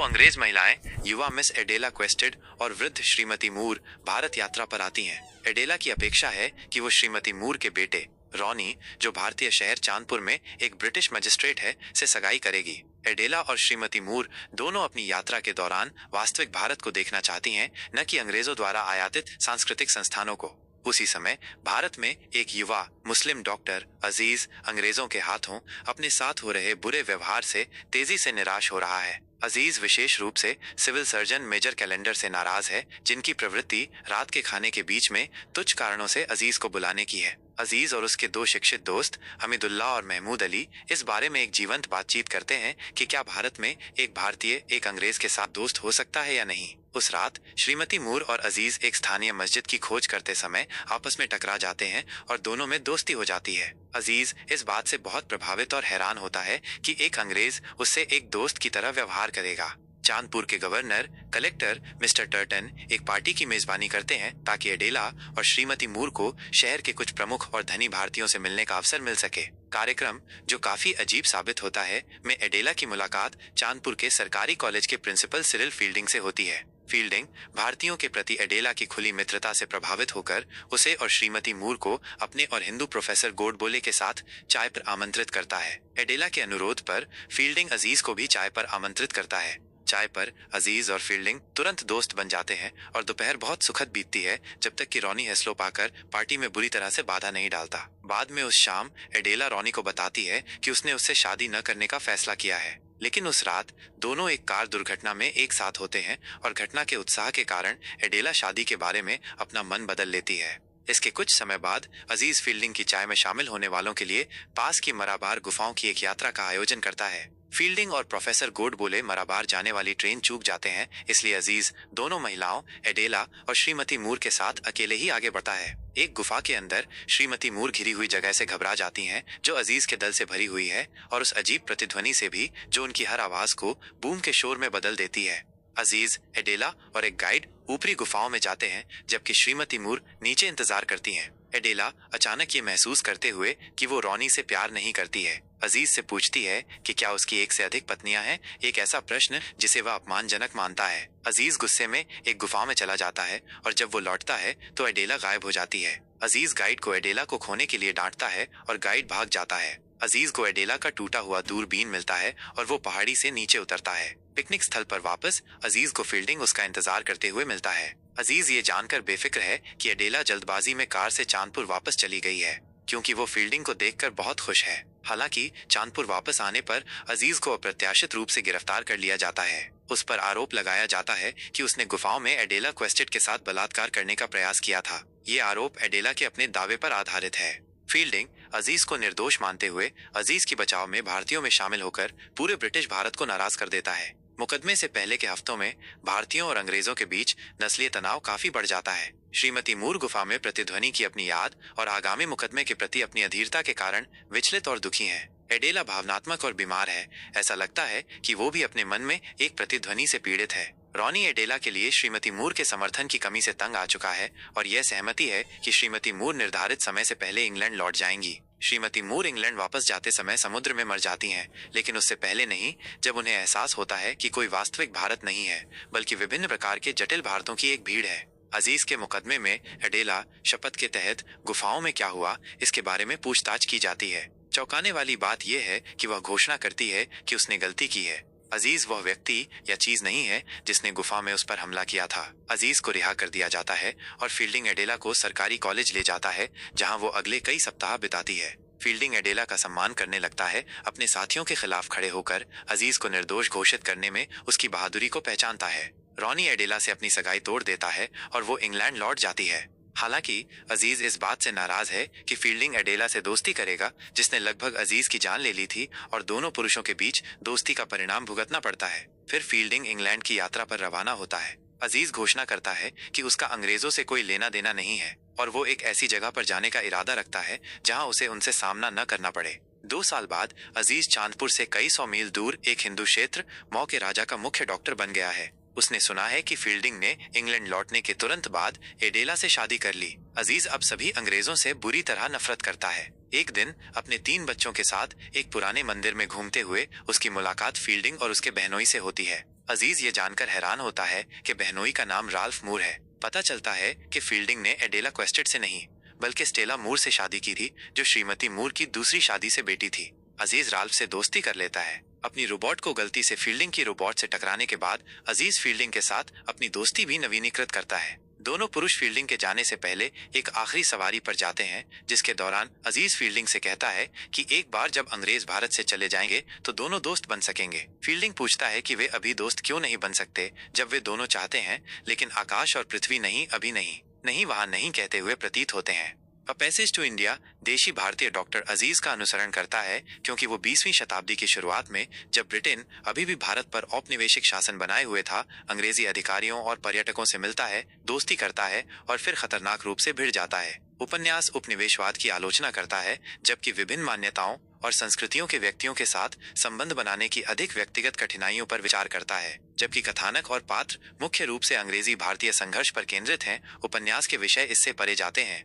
अंग्रेज महिलाएं, युवा मिस एडेला क्वेस्टेड और वृद्ध श्रीमती मूर भारत यात्रा पर आती हैं। एडेला की अपेक्षा है कि वो श्रीमती मूर के बेटे रॉनी, जो भारतीय शहर चांदपुर में एक ब्रिटिश मजिस्ट्रेट है, से सगाई करेगी। एडेला और श्रीमती मूर दोनों अपनी यात्रा के दौरान वास्तविक भारत को देखना चाहती हैं, न कि अंग्रेजों द्वारा आयातित सांस्कृतिक संस्थानों को। उसी समय भारत में एक युवा मुस्लिम डॉक्टर अजीज अंग्रेजों के हाथों अपने साथ हो रहे बुरे व्यवहार से तेजी से निराश हो रहा है। अजीज विशेष रूप से सिविल सर्जन मेजर कैलेंडर से नाराज है, जिनकी प्रवृत्ति रात के खाने के बीच में तुच्छ कारणों से अजीज को बुलाने की है। अजीज और उसके दो शिक्षित दोस्त हमीदुल्ला और महमूद अली इस बारे में एक जीवंत बातचीत करते हैं कि क्या भारत में एक भारतीय एक अंग्रेज के साथ दोस्त हो सकता है या नहीं। उस रात श्रीमती मूर और अजीज एक स्थानीय मस्जिद की खोज करते समय आपस में टकरा जाते हैं और दोनों में दोस्ती हो जाती है। अजीज इस बात से बहुत प्रभावित और हैरान होता है कि एक अंग्रेज उससे एक दोस्त की तरह व्यवहार करेगा। चांदपुर के गवर्नर कलेक्टर मिस्टर टर्टन एक पार्टी की मेजबानी करते हैं ताकि एडेला और श्रीमती मूर को शहर के कुछ प्रमुख और धनी भारतीयों से मिलने का अवसर मिल सके। कार्यक्रम, जो काफी अजीब साबित होता है, में एडेला की मुलाकात चांदपुर के सरकारी कॉलेज के प्रिंसिपल सिरिल फील्डिंग से होती है। फील्डिंग भारतीयों के प्रति एडेला की खुली मित्रता से प्रभावित होकर उसे और श्रीमती मूर को अपने और हिंदू प्रोफेसर गोडबोले के साथ चाय पर आमंत्रित करता है। एडेला के अनुरोध पर फील्डिंग अजीज को भी चाय पर आमंत्रित करता है। चाय पर अजीज और फील्डिंग तुरंत दोस्त बन जाते हैं और दोपहर बहुत सुखद बीतती है, जब तक कि रॉनी हेस्लो पाकर पार्टी में बुरी तरह से बाधा नहीं डालता। बाद में उस शाम एडेला रॉनी को बताती है कि उसने उससे शादी न करने का फैसला किया है, लेकिन उस रात दोनों एक कार दुर्घटना में एक साथ होते हैं और घटना के उत्साह के कारण एडेला शादी के बारे में अपना मन बदल लेती है। इसके कुछ समय बाद अजीज फील्डिंग की चाय में शामिल होने वालों के लिए पास की मराबार गुफाओं की एक यात्रा का आयोजन करता है। फील्डिंग और प्रोफेसर गोडबोले मराबार जाने वाली ट्रेन चूक जाते हैं, इसलिए अजीज दोनों महिलाओं एडेला और श्रीमती मूर के साथ अकेले ही आगे बढ़ता है। एक गुफा के अंदर श्रीमती मूर घिरी हुई जगह से घबरा जाती हैं, जो अजीज के दल से भरी हुई है और उस अजीब प्रतिध्वनि से भी, जो उनकी हर आवाज को बूम के शोर में बदल देती है। अजीज, एडेला और एक गाइड ऊपरी गुफाओं में जाते हैं, जबकि श्रीमती मूर नीचे इंतजार करती हैं। एडेला अचानक ये महसूस करते हुए कि वो रॉनी से प्यार नहीं करती है, अजीज से पूछती है कि क्या उसकी एक से अधिक पत्नियां हैं, एक ऐसा प्रश्न जिसे वह अपमानजनक मानता है। अजीज गुस्से में एक गुफा में चला जाता है और जब वो लौटता है तो एडेला गायब हो जाती है। अजीज गाइड को एडेला को खोने के लिए डांटता है और गाइड भाग जाता है। अजीज को एडेला का टूटा हुआ दूरबीन मिलता है और वो पहाड़ी से नीचे उतरता है। पिकनिक स्थल पर वापस अजीज को फील्डिंग उसका इंतजार करते हुए मिलता है। अजीज ये जानकर बेफिक्र है कि एडेला जल्दबाजी में कार से चांदपुर वापस चली गई है, क्योंकि वो फील्डिंग को देखकर बहुत खुश है। हालांकि चांदपुर वापस आने पर अजीज को अप्रत्याशित रूप से गिरफ्तार कर लिया जाता है। उस पर आरोप लगाया जाता है कि उसने गुफाओं में एडेला क्वेस्टेड के साथ बलात्कार करने का प्रयास किया था। ये आरोप एडेला के अपने दावे पर आधारित है। फील्डिंग अजीज को निर्दोष मानते हुए अजीज की बचाव में भारतीयों में शामिल होकर पूरे ब्रिटिश भारत को नाराज कर देता है। मुकदमे से पहले के हफ्तों में भारतीयों और अंग्रेजों के बीच नस्लीय तनाव काफी बढ़ जाता है। श्रीमती मूर गुफा में प्रतिध्वनि की अपनी याद और आगामी मुकदमे के प्रति अपनी अधीरता के कारण विचलित और दुखी है। एडेला भावनात्मक और बीमार है, ऐसा लगता है कि वो भी अपने मन में एक प्रतिध्वनि से पीड़ित है। रॉनी एडेला के लिए श्रीमती मूर के समर्थन की कमी से तंग आ चुका है और यह सहमति है कि श्रीमती मूर निर्धारित समय से पहले इंग्लैंड लौट जाएंगी। श्रीमती मूर इंग्लैंड वापस जाते समय समुद्र में मर जाती हैं, लेकिन उससे पहले नहीं, जब उन्हें एहसास होता है कि कोई वास्तविक भारत नहीं है, बल्कि विभिन्न प्रकार के जटिल भारतों की एक भीड़ है। अजीज के मुकदमे में एडेला शपथ के तहत गुफाओं में क्या हुआ, इसके बारे में पूछताछ की जाती है। चौंकाने वाली बात यह है कि वह घोषणा करती है कि उसने गलती की है। अजीज वह व्यक्ति या चीज नहीं है जिसने गुफा में उस पर हमला किया था। अजीज को रिहा कर दिया जाता है और फील्डिंग एडेला को सरकारी कॉलेज ले जाता है, जहां वो अगले कई सप्ताह बिताती है। फील्डिंग एडेला का सम्मान करने लगता है, अपने साथियों के खिलाफ खड़े होकर अजीज को निर्दोष घोषित करने में उसकी बहादुरी को पहचानता है। रॉनी एडेला से अपनी सगाई तोड़ देता है और वो इंग्लैंड लौट जाती है। हालांकि अजीज इस बात से नाराज है कि फील्डिंग एडेला से दोस्ती करेगा, जिसने लगभग अजीज की जान ले ली थी, और दोनों पुरुषों के बीच दोस्ती का परिणाम भुगतना पड़ता है। फिर फील्डिंग इंग्लैंड की यात्रा पर रवाना होता है। अजीज घोषणा करता है कि उसका अंग्रेजों से कोई लेना देना नहीं है और वो एक ऐसी जगह पर जाने का इरादा रखता है जहां उसे उनसे सामना न करना पड़े। 2 साल बाद अजीज चांदपुर से कई सौ मील दूर एक हिंदू क्षेत्र मौ के राजा का मुख्य डॉक्टर बन गया है। उसने सुना है कि फील्डिंग ने इंग्लैंड लौटने के तुरंत बाद एडेला से शादी कर ली। अजीज अब सभी अंग्रेजों से बुरी तरह नफरत करता है। एक दिन अपने 3 बच्चों के साथ एक पुराने मंदिर में घूमते हुए उसकी मुलाकात फील्डिंग और उसके बहनोई से होती है। अजीज ये जानकर हैरान होता है कि बहनोई का नाम राल्फ मूर है। पता चलता है कि फील्डिंग ने एडेला क्वेस्टेड से नहीं बल्कि स्टेला मूर से शादी की थी, जो श्रीमती मूर की दूसरी शादी से बेटी थी। अजीज राल्फ से दोस्ती कर लेता है। अपनी रोबोट को गलती से फील्डिंग की रोबोट से टकराने के बाद अजीज फील्डिंग के साथ अपनी दोस्ती भी नवीनीकृत करता है। दोनों पुरुष फील्डिंग के जाने से पहले एक आखिरी सवारी पर जाते हैं, जिसके दौरान अजीज फील्डिंग से कहता है कि एक बार जब अंग्रेज भारत से चले जाएंगे तो दोनों दोस्त बन सकेंगे। फील्डिंग पूछता है कि वे अभी दोस्त क्यों नहीं बन सकते जब वे दोनों चाहते हैं, लेकिन आकाश और पृथ्वी नहीं, अभी नहीं, नहीं वहां नहीं कहते हुए प्रतीत होते हैं। अ पैसेज टू इंडिया देशी भारतीय डॉक्टर अजीज का अनुसरण करता है, क्योंकि वो 20वीं शताब्दी की शुरुआत में, जब ब्रिटेन अभी भी भारत पर औपनिवेशिक शासन बनाए हुए था, अंग्रेजी अधिकारियों और पर्यटकों से मिलता है, दोस्ती करता है और फिर खतरनाक रूप से भिड़ जाता है। उपन्यास उपनिवेशवाद की आलोचना करता है, जबकि विभिन्न मान्यताओं और संस्कृतियों के व्यक्तियों के साथ संबंध बनाने की अधिक व्यक्तिगत कठिनाइयों पर विचार करता है। जबकि कथानक और पात्र मुख्य रूप से अंग्रेजी भारतीय संघर्ष पर केंद्रित हैं, उपन्यास के विषय इससे परे जाते हैं।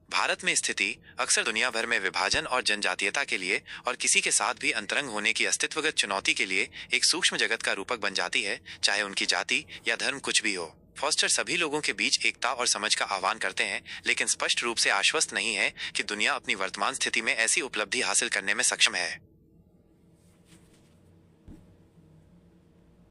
भारत में स्थिति अक्सर दुनिया भर में विभाजन और जनजातीयता के लिए और किसी के साथ भी अंतरंग होने की अस्तित्वगत चुनौती के लिए एक सूक्ष्म जगत का रूपक बन जाती है, चाहे उनकी जाति या धर्म कुछ भी हो। फॉस्टर सभी लोगों के बीच एकता और समझ का आह्वान करते हैं, लेकिन स्पष्ट रूप से आश्वस्त नहीं है कि दुनिया अपनी वर्तमान स्थिति में ऐसी उपलब्धि हासिल करने में सक्षम है।